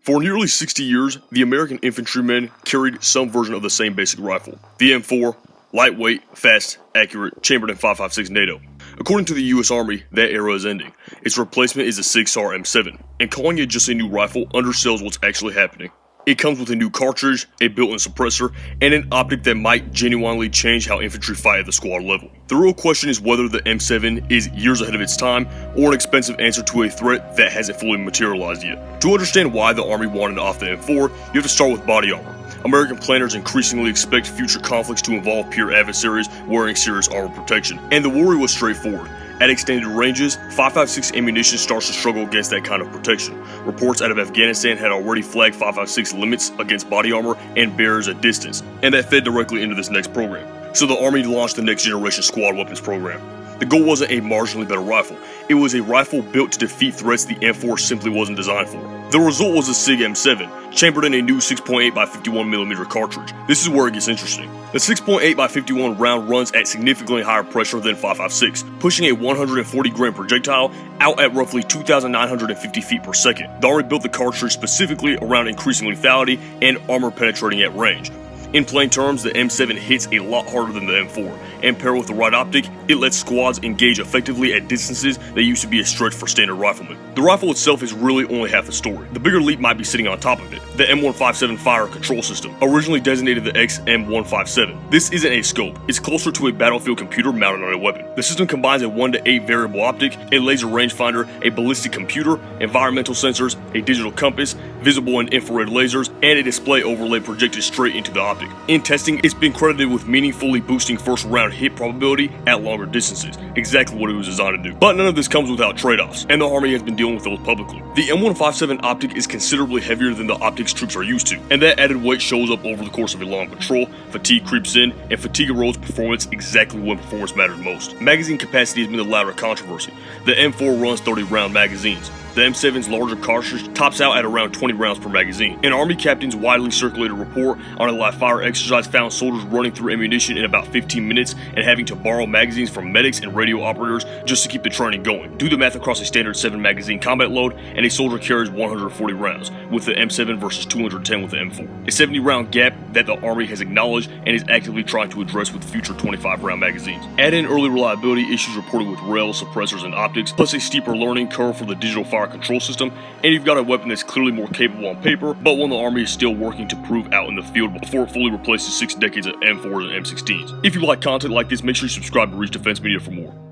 For nearly 60 years, the American infantrymen carried some version of the same basic rifle. The M4, lightweight, fast, accurate, chambered in .556 NATO. According to the US Army, that era is ending. Its replacement is the SIG Sauer M7, and calling it just a new rifle undersells what's actually happening. It comes with a new cartridge, a built-in suppressor, and an optic that might genuinely change how infantry fight at the squad level. The real question is whether the M7 is years ahead of its time, or an expensive answer to a threat that hasn't fully materialized yet. To understand why the Army wanted off the M4, you have to start with body armor. American planners increasingly expect future conflicts to involve peer adversaries wearing serious armor protection, and the worry was straightforward. At extended ranges, .556 ammunition starts to struggle against that kind of protection. Reports out of Afghanistan had already flagged .556 limits against body armor and barriers at distance, and that fed directly into this next program. So the Army launched the Next Generation Squad Weapons program. The goal wasn't a marginally better rifle, it was a rifle built to defeat threats the M4 simply wasn't designed for. The result was the SIG M7, chambered in a new 6.8 by 51mm cartridge. This is where it gets interesting. The 6.8 by 51 round runs at significantly higher pressure than .556, pushing a 140 gram projectile out at roughly 2,950 feet per second. The Army built the cartridge specifically around increasing lethality and armor penetrating at range. In plain terms, the M7 hits a lot harder than the M4, and paired with the right optic, it lets squads engage effectively at distances that used to be a stretch for standard riflemen. The rifle itself is really only half the story. The bigger leap might be sitting on top of it, the XM157 Fire Control system, originally designated the XM157. This isn't a scope, it's closer to a battlefield computer mounted on a weapon. The system combines a 1 to 8 variable optic, a laser rangefinder, a ballistic computer, environmental sensors, a digital compass, visible and infrared lasers, and a display overlay projected straight into the optic. In testing, it's been credited with meaningfully boosting first round hit probability at longer distances, exactly what it was designed to do. But none of this comes without trade-offs, and the Army has been dealing with those publicly. The M157 optic is considerably heavier than the optics troops are used to, and that added weight shows up over the course of a long patrol, fatigue creeps in, and fatigue erodes performance exactly when performance matters most. Magazine capacity has been the latter controversy. The M4 runs 30 round magazines. The M7's larger cartridge tops out at around 20 rounds per magazine. An Army captain's widely circulated report on a live fire exercise found soldiers running through ammunition in about 15 minutes and having to borrow magazines from medics and radio operators just to keep the training going. Do the math across a standard 7 magazine combat load, and a soldier carries 140 rounds, with the M7 versus 210 with the M4. A 70 round gap that the Army has acknowledged and is actively trying to address with future 25 round magazines. Add in early reliability issues reported with rails, suppressors, and optics, plus a steeper learning curve for the digital fire control system, and you've got a weapon that's clearly more capable on paper, but one the Army is still working to prove out in the field before it fully replaces 6 decades of M4s and M16s. If you like content like this, make sure you subscribe to Reach Defense Media for more.